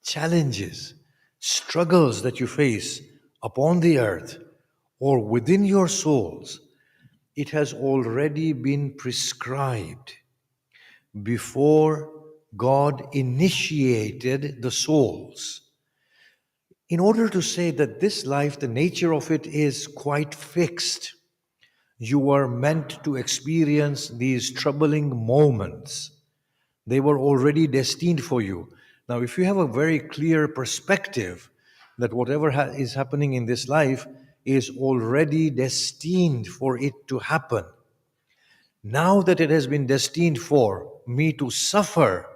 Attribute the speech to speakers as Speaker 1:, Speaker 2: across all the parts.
Speaker 1: challenges, struggles that you face upon the earth or within your souls, it has already been prescribed before God initiated the souls. In order to say that this life, the nature of it is quite fixed, you are meant to experience these troubling moments. They were already destined for you. Now, if you have a very clear perspective that whatever is happening in this life is already destined for it to happen, now that it has been destined for me to suffer,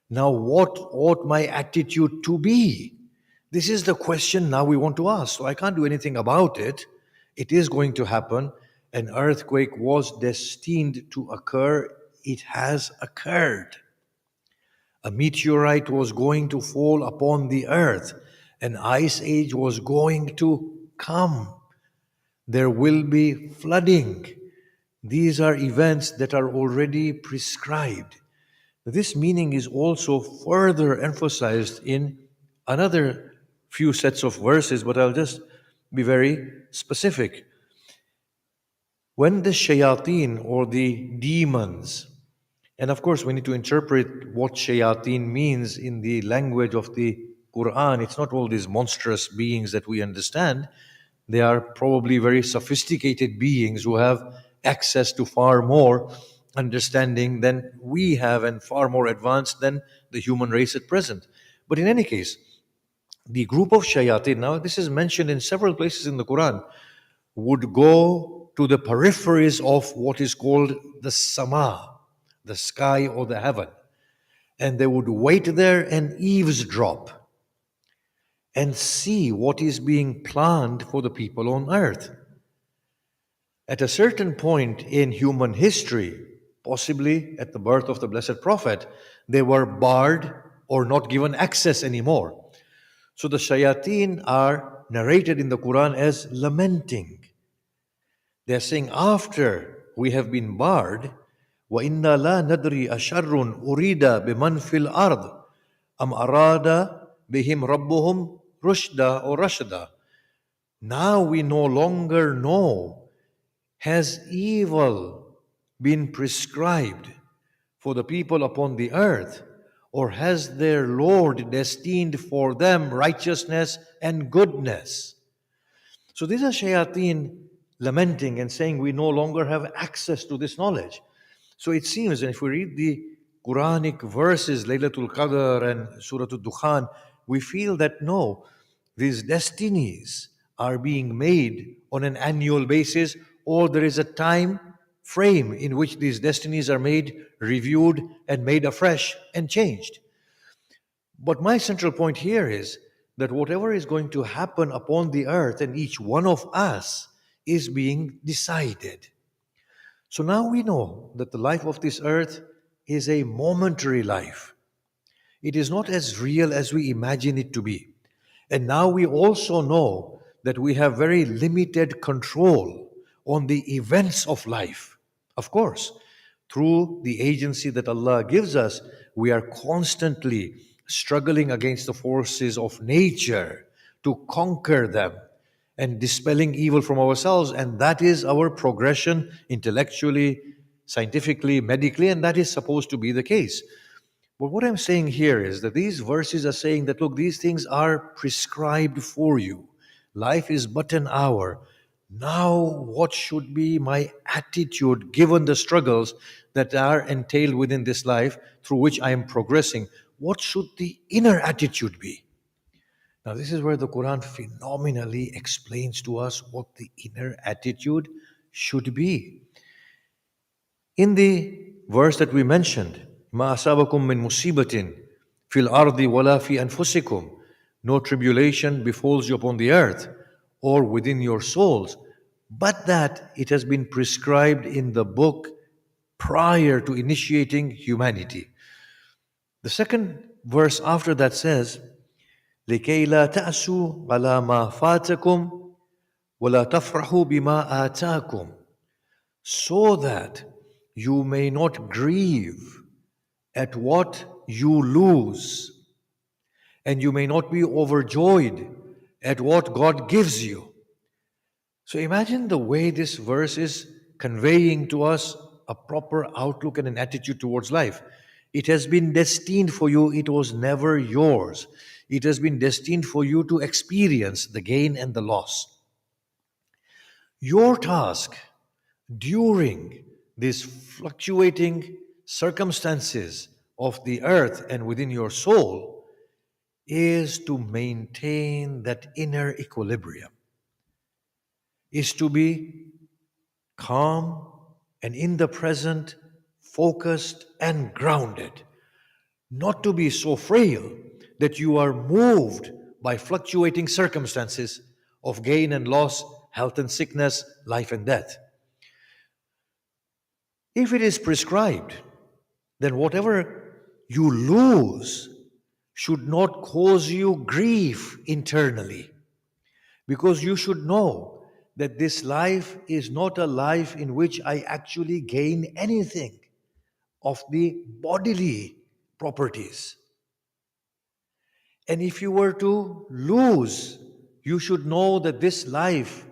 Speaker 1: now what ought my attitude to be? This is the question now we want to ask. So I can't do anything about it. It is going to happen. An earthquake was destined to occur. It has occurred. A meteorite was going to fall upon the earth. An ice age was going to come. There will be flooding. These are events that are already prescribed. This meaning is also further emphasized in another few sets of verses, but I'll just be very specific. When the shayateen or the demons, and of course we need to interpret what shayateen means in the language of the Quran. It's not all these monstrous beings that we understand. They are probably very sophisticated beings who have access to far more understanding than we have and far more advanced than the human race at present. But in any case, the group of shayateen, now this is mentioned in several places in the Quran, would go to the peripheries of what is called the sama, the sky or the heaven. And they would wait there and eavesdrop and see what is being planned for the people on earth. At a certain point in human history, possibly at the birth of the Blessed Prophet, they were barred or not given access anymore. So the shayateen are narrated in the Quran as lamenting. They're saying, after we have been barred, وَإِنَّا لَا نَدْرِي أَشَرٌ أُرِيدَ بِمَنْ فِي الْأَرْضِ أَمْ أَرَادَ بِهِمْ رَبُّهُمْ رُشْدًا or رَشْدًا. Now we no longer know, has evil been prescribed for the people upon the earth, or has their Lord destined for them righteousness and goodness? So these are shayateen lamenting and saying we no longer have access to this knowledge. So it seems, and if we read the Quranic verses, Laylatul Qadr and Surah Al-Dukhan, we feel that no, these destinies are being made on an annual basis, or there is a time frame in which these destinies are made, reviewed, and made afresh and changed. But my central point here is that whatever is going to happen upon the earth and each one of us is being decided. So now we know that the life of this earth is a momentary life. It is not as real as we imagine it to be. And now we also know that we have very limited control on the events of life. Of course, through the agency that Allah gives us, we are constantly struggling against the forces of nature to conquer them and dispelling evil from ourselves. And that is our progression intellectually, scientifically, medically, and that is supposed to be the case. But what I'm saying here is that these verses are saying that, look, these things are prescribed for you. Life is but an hour. Now, what should be my attitude given the struggles that are entailed within this life through which I am progressing? What should the inner attitude be? Now, this is where the Quran phenomenally explains to us what the inner attitude should be. In the verse that we mentioned, مَا أَصَابَكُم مِّن مُّصِيبَةٍ فِي الْأَرْضِ وَلَا فِي أَنفُسِكُمْ. No tribulation befalls you upon the earth or within your souls, but that it has been prescribed in the book prior to initiating humanity. The second verse after that says, لِكَيْ لَا تَأْسُوا عَلَى مَا فَاتَكُمْ وَلَا تَفْرَحُوا بِمَا آتَاكُمْ. So that you may not grieve at what you lose, and you may not be overjoyed at what God gives you. So imagine the way this verse is conveying to us a proper outlook and an attitude towards life. It has been destined for you, it was never yours. It has been destined for you to experience the gain and the loss. Your task during these fluctuating circumstances of the earth and within your soul is to maintain that inner equilibrium, is to be calm and in the present, focused and grounded, not to be so frail that you are moved by fluctuating circumstances of gain and loss, health and sickness, life and death. If it is prescribed, then whatever you lose should not cause you grief internally, because you should know that this life is not a life in which I actually gain anything of the bodily properties. And if you were to lose, you should know that this life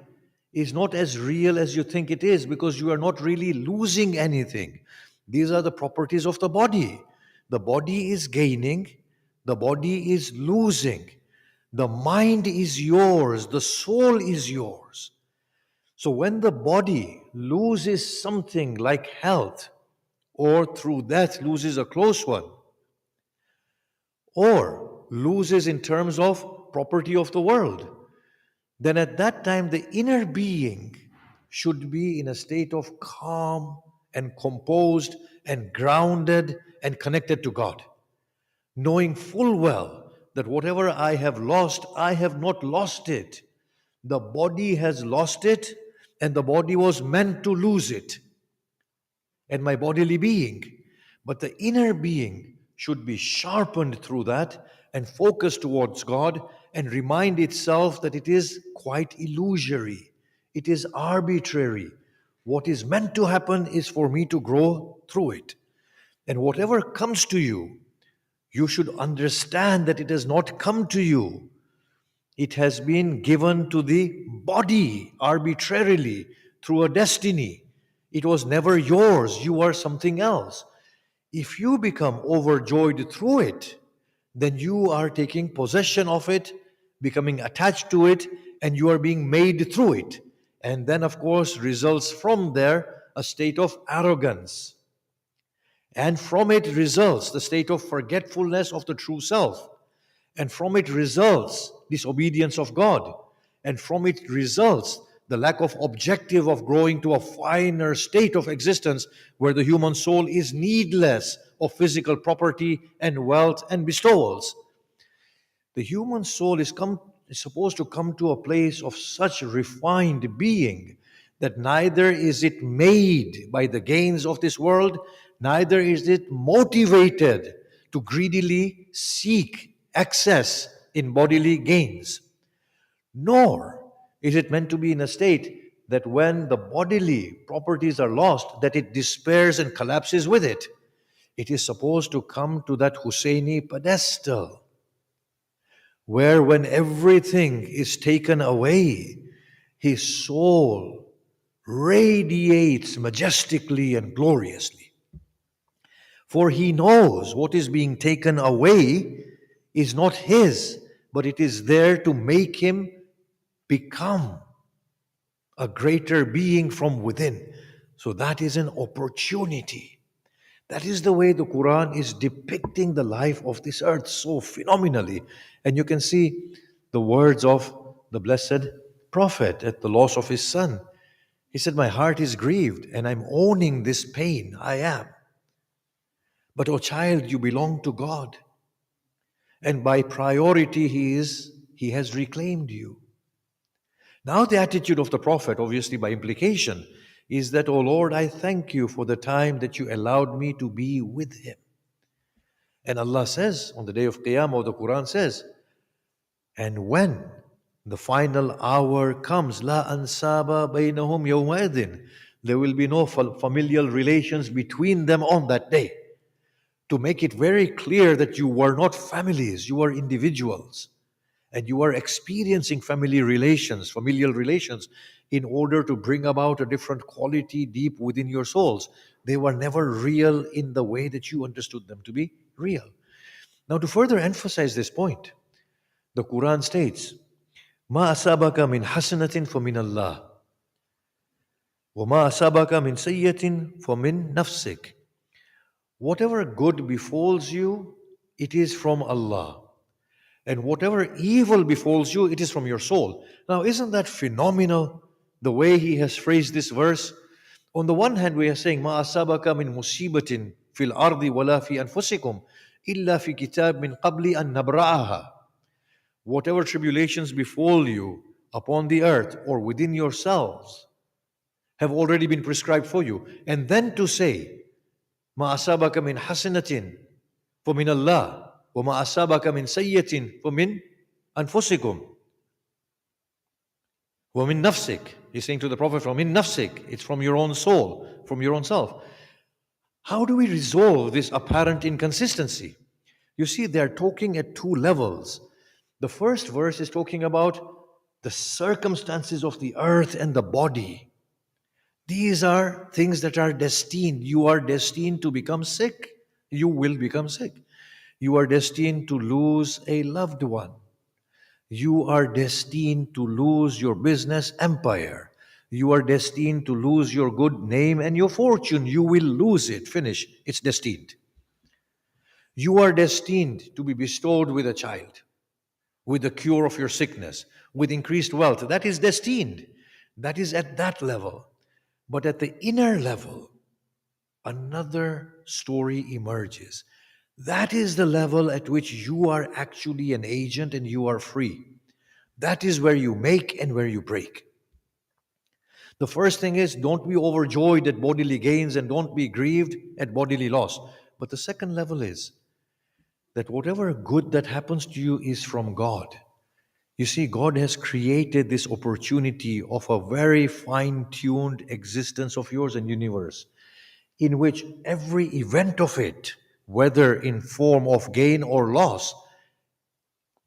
Speaker 1: is not as real as you think it is, because you are not really losing anything. These are the properties of the body. The body is gaining, the body is losing. The mind is yours, the soul is yours. So when the body loses something like health, or through death loses a close one, or loses in terms of property of the world, then at that time the inner being should be in a state of calm and composed and grounded and connected to God, knowing full well that whatever I have lost, I have not lost it. The body has lost it, and the body was meant to lose it, and my bodily being. But the inner being should be sharpened through that and focused towards God and remind itself that it is quite illusory, it is arbitrary. What is meant to happen is for me to grow through it. And whatever comes to you, you should understand that it has not come to you. It has been given to the body arbitrarily through a destiny. It was never yours. You are something else. If you become overjoyed through it, then you are taking possession of it, becoming attached to it, and you are being made through it. And then, of course, results from there a state of arrogance. And from it results the state of forgetfulness of the true self. And from it results disobedience of God. And from it results the lack of objective of growing to a finer state of existence where the human soul is needless of physical property and wealth and bestowals. The human soul is supposed to come to a place of such refined being that neither is it made by the gains of this world, neither is it motivated to greedily seek access in bodily gains, nor is it meant to be in a state that when the bodily properties are lost, that it despairs and collapses with it. It is supposed to come to that Husseini pedestal, where when everything is taken away, his soul radiates majestically and gloriously. For he knows what is being taken away is not his, but it is there to make him become a greater being from within. So that is an opportunity. That is the way the Quran is depicting the life of this earth so phenomenally. And you can see the words of the blessed Prophet at the loss of his son. He said, "My heart is grieved and I'm owning this pain. I am. But, oh child, you belong to God. And by priority, He has reclaimed you." Now the attitude of the Prophet, obviously by implication, is that, "Oh Lord, I thank you for the time that you allowed me to be with him." And Allah says, on the day of Qiyamah, the Quran says, "And when the final hour comes, La ansaba bainahum yawmaidin," there will be no familial relations between them on that day. to make it very clear that you were not families, you were individuals. And you are experiencing familial relations, in order to bring about a different quality deep within your souls. They were never real in the way that you understood them to be real. Now, to further emphasize this point, the Quran states, "Ma asabaka min hasanatin fa min Allah, wa ma asabaka min sayyatin fa min nafsik." Whatever good befalls you, it is from Allah. And whatever evil befalls you, it is from your soul. Now, isn't that phenomenal, the way he has phrased this verse? On the one hand, we are saying, "Ma asabaka min musibatin fil ardi wala fi anfusikum illa fi kitab min qabli an nabra'aha." Whatever tribulations befall you upon the earth or within yourselves have already been prescribed for you. And then to say, "Ma asabaka min hasanatin fa min Allah, وَمَا أَصَابَكَ مِنْ سَيِّئَةٍ فَمِنْ أَنفُسِكُمْ وَمِنْ نَفْسِكَ." He's saying to the Prophet, from in nafsik, it's from your own soul, from your own self. How do we resolve this apparent inconsistency? You see, they're talking at two levels. The first verse is talking about the circumstances of the earth and the body. These are things that are destined. You are destined to become sick. You will become sick. You are destined to lose a loved one. You are destined to lose your business empire. You are destined to lose your good name and your fortune. You will lose it. Finish. It's destined. You are destined to be bestowed with a child, with the cure of your sickness, with increased wealth. That is destined. That is at that level. But at the inner level, another story emerges. That is the level at which you are actually an agent and you are free. That is where you make and where you break. The first thing is, don't be overjoyed at bodily gains and don't be grieved at bodily loss. But the second level is that whatever good that happens to you is from God. You see, God has created this opportunity of a very fine-tuned existence of yours and universe, in which every event of it, whether in form of gain or loss,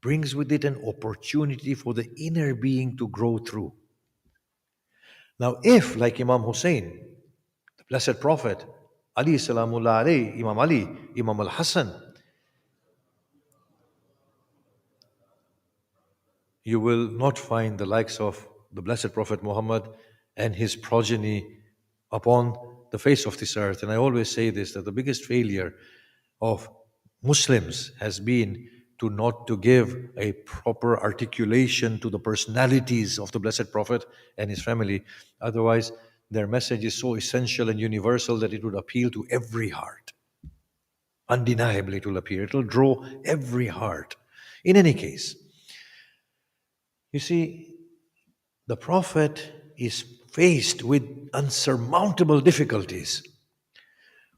Speaker 1: brings with it an opportunity for the inner being to grow through. Now, if, like Imam Hussein, the Blessed Prophet, Ali Salamullah alayhi, Imam Ali, Imam Al-Hassan, you will not find the likes of the Blessed Prophet Muhammad and his progeny upon the face of this earth. And I always say this, that the biggest failure of Muslims has been not to give a proper articulation to the personalities of the Blessed Prophet and his family. Otherwise, their message is so essential and universal that it would appeal to every heart. Undeniably, it will appeal. It will draw every heart. In any case, you see, the Prophet is faced with unsurmountable difficulties.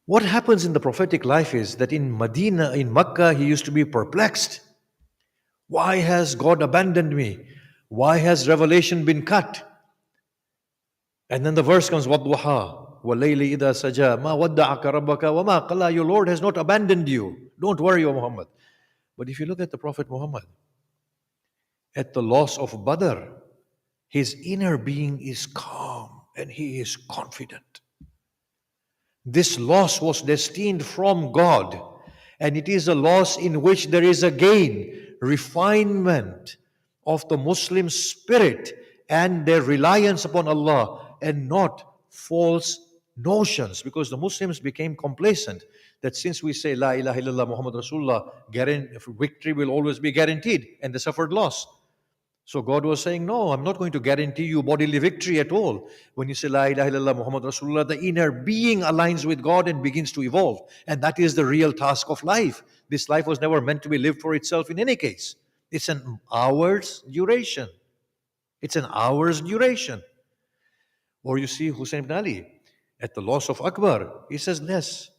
Speaker 1: What happens in the prophetic life is that in Medina, in Mecca, he used to be perplexed. Why has God abandoned me? Why has revelation been cut? And then the verse comes, وَالضُّحَى وَاللَّيْلِ إِذَا سَجَى مَا وَدَّعَكَ رَبَّكَ وَمَا قَلَى. Your Lord has not abandoned you. Don't worry, O Muhammad. But if you look at the Prophet Muhammad, at the loss of Badr, his inner being is calm and he is confident. This loss was destined from God, and it is a loss in which there is a gain, refinement of the Muslim spirit and their reliance upon Allah, and not false notions, because the Muslims became complacent that since we say La ilaha illallah Muhammad Rasulullah, victory will always be guaranteed, and they suffered loss. So God was saying, no, I'm not going to guarantee you bodily victory at all. When you say La ilaha illallah Muhammad Rasulullah, the inner being aligns with God and begins to evolve. And that is the real task of life. This life was never meant to be lived for itself in any case. It's an hour's duration. It's an hour's duration. Or you see Hussein ibn Ali, at the loss of Akbar, he says, yes,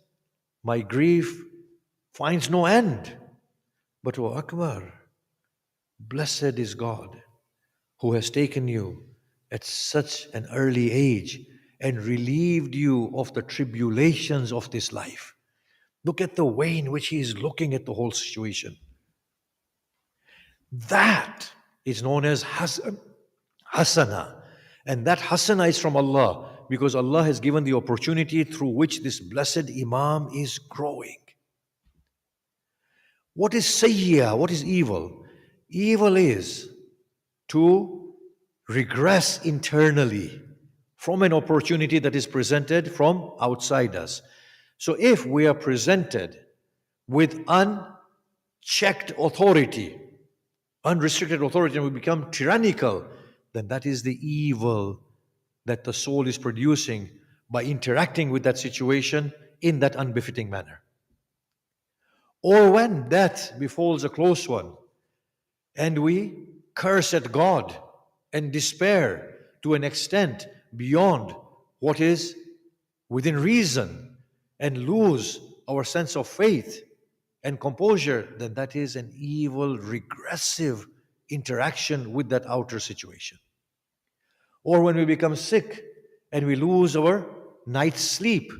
Speaker 1: my grief finds no end. But O Akbar, blessed is God who has taken you at such an early age and relieved you of the tribulations of this life. Look at the way in which he is looking at the whole situation. That is known as hasana. And that hasana is from Allah because Allah has given the opportunity through which this blessed Imam is growing. What is sayya? What is evil? Evil is to regress internally from an opportunity that is presented from outside us. So if we are presented with unchecked authority, unrestricted authority, and we become tyrannical, then that is the evil that the soul is producing by interacting with that situation in that unbefitting manner. Or when death befalls a close one and we curse at God and despair to an extent beyond what is within reason and lose our sense of faith and composure, then that is an evil, regressive interaction with that outer situation. Or when we become sick and we lose our night's sleep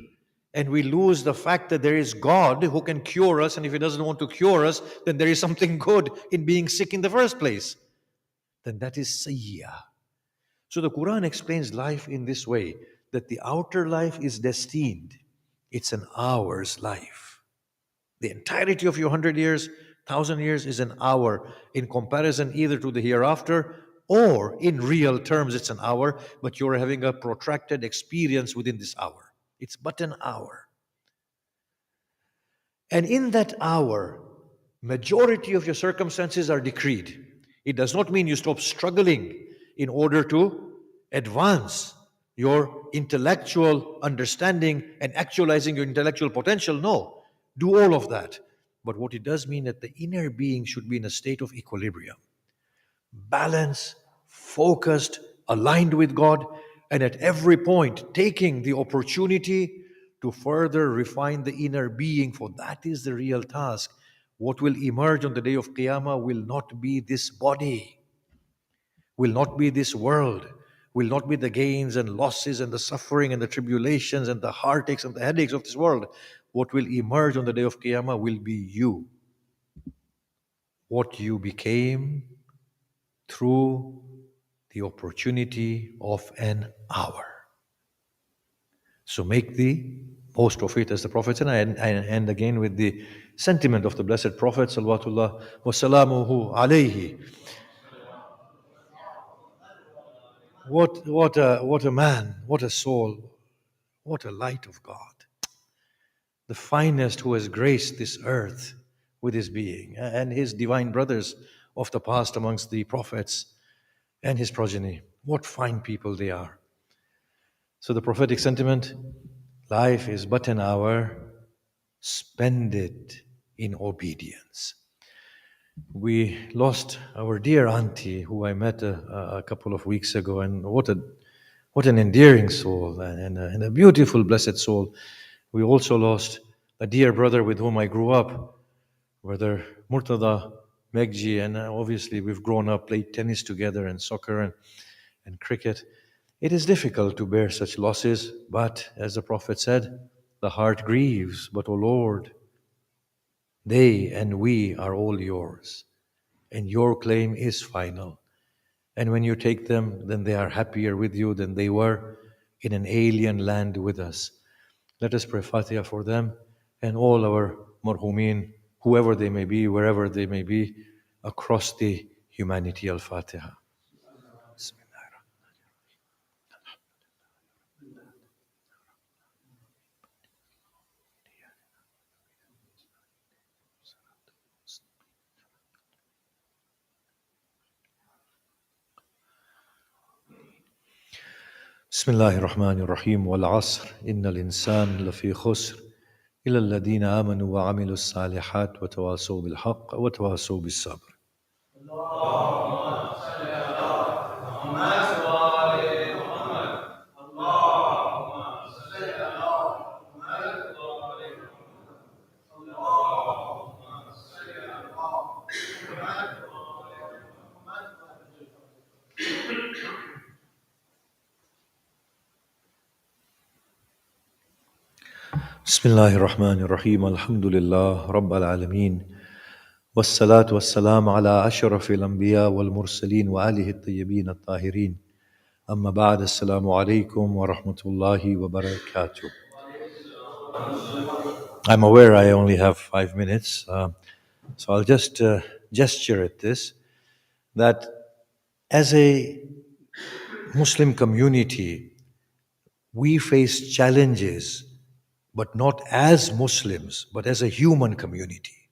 Speaker 1: and we lose the fact that there is God who can cure us, and if He doesn't want to cure us, then there is something good in being sick in the first place. Then that is sayyah. So the Quran explains life in this way, that the outer life is destined. It's an hour's life. The entirety of your 100 years, 1,000 years is an hour in comparison either to the hereafter or in real terms it's an hour, but you're having a protracted experience within this hour. It's but an hour. And in that hour, majority of your circumstances are decreed. It does not mean you stop struggling in order to advance your intellectual understanding and actualizing your intellectual potential. No, do all of that. But what it does mean that the inner being should be in a state of equilibrium, balanced, focused, aligned with God, and at every point taking the opportunity to further refine the inner being, for that is the real task. What will emerge on the day of Qiyamah will not be this body, will not be this world, will not be the gains and losses and the suffering and the tribulations and the heartaches and the headaches of this world. What will emerge on the day of Qiyamah will be you. What you became through the opportunity of an hour. So make the most of it, as the Prophet said. And I end again with the sentiment of the Blessed Prophet, salawatullah wa salamuhu alayhi. What a man, what a soul, what a light of God. The finest who has graced this earth with his being, and his divine brothers of the past amongst the prophets and his progeny. What fine people they are. So the prophetic sentiment, life is but an hour, spend it in obedience. We lost our dear auntie, who I met a couple of weeks ago, and what an endearing soul and a beautiful, blessed soul. We also lost a dear brother with whom I grew up, Brother Murtada Megji, and obviously we've grown up, played tennis together and soccer and cricket. It is difficult to bear such losses, but as the Prophet said, the heart grieves, but O Lord, they and we are all yours, and your claim is final. And when you take them, then they are happier with you than they were in an alien land with us. Let us pray Fatiha for them and all our marhumin, whoever they may be, wherever they may be, across the humanity. Al-Fatiha. بسم الله الرحمن الرحيم والعصر إن الإنسان لفي خسر إلا الذين آمنوا وعملوا الصالحات وتواصوا بالحق وتواصوا بالصبر. بسم الله الرحمن الرحيم الحمد لله رب العالمين والصلاة والسلام على أشرف الأنبياء والمرسلين وآله الطيبين الطاهرين أما بعد السلام عليكم ورحمة الله وبركاته. I'm aware I only have 5 minutes, so I'll just gesture at this that as a Muslim community, we face challenges, but not as Muslims, but as a human community.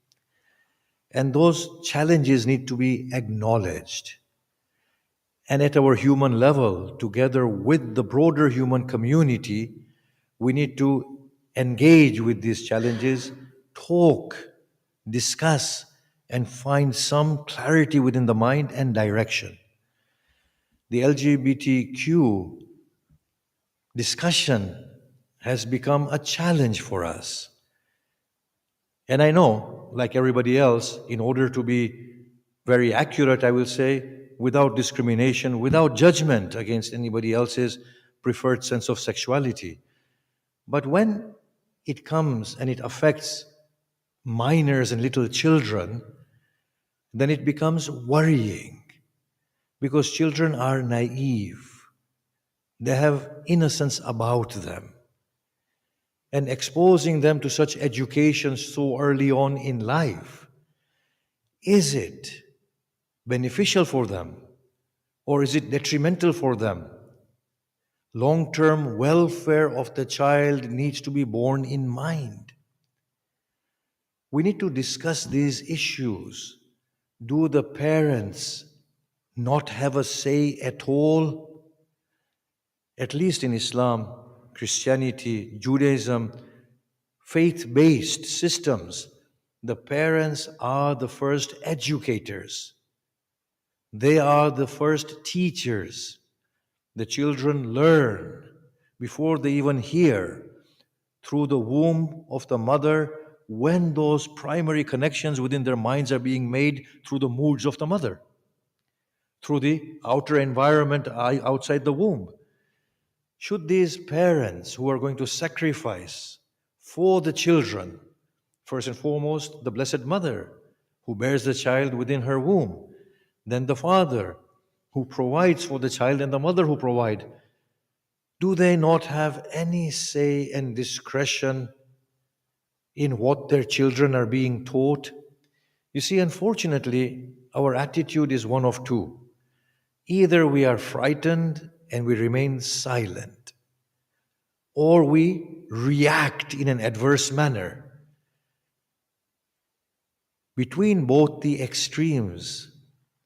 Speaker 1: And those challenges need to be acknowledged. And at our human level, together with the broader human community, we need to engage with these challenges, talk, discuss, and find some clarity within the mind and direction. The LGBTQ discussion has become a challenge for us. And I know, like everybody else, in order to be very accurate, I will say, without discrimination, without judgment against anybody else's preferred sense of sexuality. But when it comes and it affects minors and little children, then it becomes worrying because children are naive. They have innocence about them. And exposing them to such education so early on in life, is it beneficial for them or is it detrimental for them? Long-term welfare of the child needs to be borne in mind. We need to discuss these issues. Do the parents not have a say at all? At least in Islam, Christianity, Judaism, faith-based systems, the parents are the first educators. They are the first teachers. The children learn before they even hear through the womb of the mother when those primary connections within their minds are being made through the moods of the mother, through the outer environment outside the womb. Should these parents who are going to sacrifice for the children, first and foremost, the Blessed Mother who bears the child within her womb, then the father who provides for the child and the mother who provide, do they not have any say and discretion in what their children are being taught? You see, unfortunately, our attitude is one of two. Either we are frightened and we remain silent, or we react in an adverse manner. Between both the extremes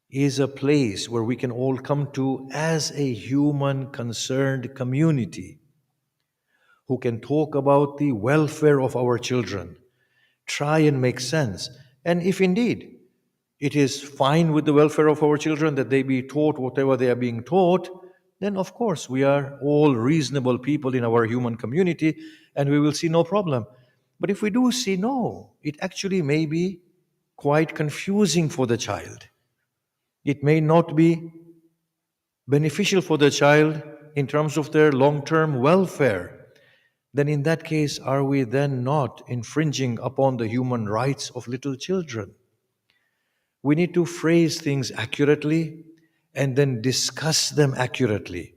Speaker 1: is a place where we can all come to as a human concerned community who can talk about the welfare of our children, try and make sense. And if indeed it is fine with the welfare of our children that they be taught whatever they are being taught, then of course we are all reasonable people in our human community and we will see no problem. But if we do see no, it actually may be quite confusing for the child. It may not be beneficial for the child in terms of their long-term welfare. Then in that case, are we then not infringing upon the human rights of little children? We need to phrase things accurately and then discuss them accurately.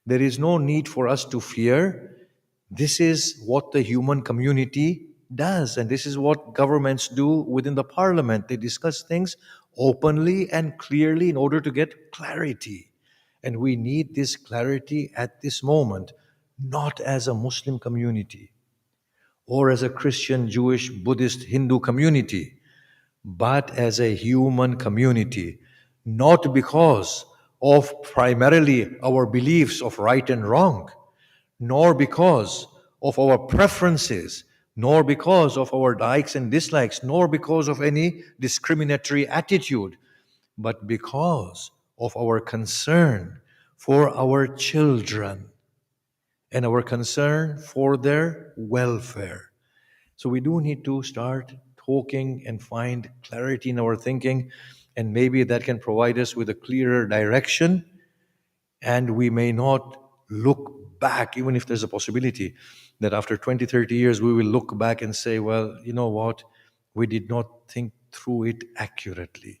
Speaker 1: There is no need for us to fear. This is what the human community does, and this is what governments do within the parliament. They discuss things openly and clearly in order to get clarity. And we need this clarity at this moment, not as a Muslim community or as a Christian, Jewish, Buddhist, Hindu community, but as a human community, not because of primarily our beliefs of right and wrong, nor because of our preferences, nor because of our likes and dislikes, nor because of any discriminatory attitude, but because of our concern for our children and our concern for their welfare. So we do need to start talking and find clarity in our thinking, and maybe that can provide us with a clearer direction, and we may not look back, even if there's a possibility that after 20, 30 years we will look back and say, well, you know what, we did not think through it accurately.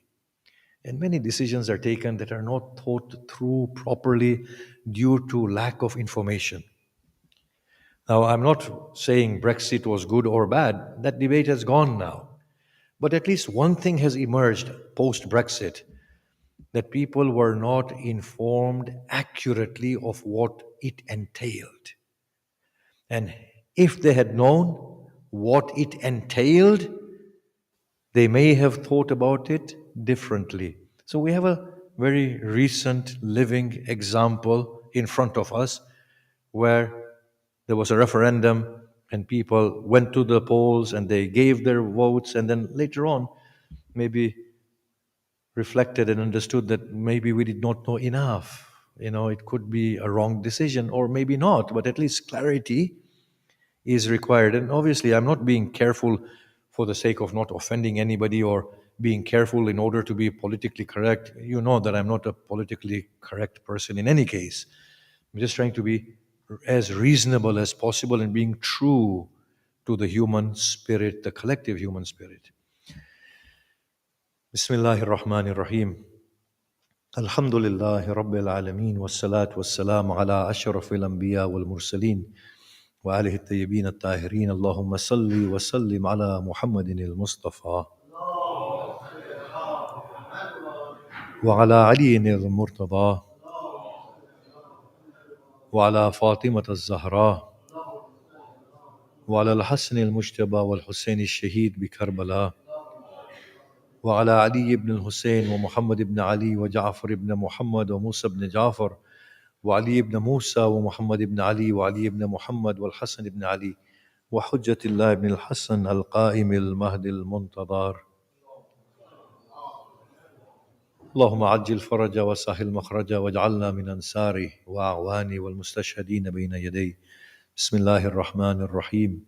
Speaker 1: And many decisions are taken that are not thought through properly due to lack of information. Now, I'm not saying Brexit was good or bad, that debate has gone now. But at least one thing has emerged post Brexit, that people were not informed accurately of what it entailed. And if they had known what it entailed, they may have thought about it differently. So we have a very recent living example in front of us where there was a referendum and people went to the polls and they gave their votes, and then later on maybe reflected and understood that maybe we did not know enough. It could be a wrong decision or maybe not, but at least clarity is required. And obviously, I'm not being careful for the sake of not offending anybody or being careful in order to be politically correct. You know that I'm not a politically correct person in any case. I'm just trying to be as reasonable as possible and being true to the human spirit, the collective human spirit. Bismillahir Rahmanir Rahim. الحمد لله رب العالمين والصلاة والسلام على أشرف الأنبياء والمرسلين وآله الطيبين الطاهرين اللهم صل وسلم على محمد المصطفى وعلى علي المرتضى وعلى فاطمة الزهراء وعلى الحسن المجتبى والحسين الشهيد بكربلاء وعلى علي بن الحسين ومحمد بن علي وجعفر بن محمد وموسى بن جعفر وعلي بن موسى ومحمد بن علي وعلي بن محمد والحسن بن علي وحجة الله بن الحسن القائم المهدي المنتظر. اللهم عجل فرجه وسهل مخرجه واجعلنا من أنصاره وأعوانه والمستشهدين بين يديه. بسم الله الرحمن الرحيم.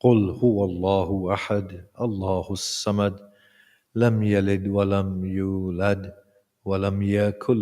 Speaker 1: قل هو الله أحد الله الصمد لم يلد ولم يولد ولم يكن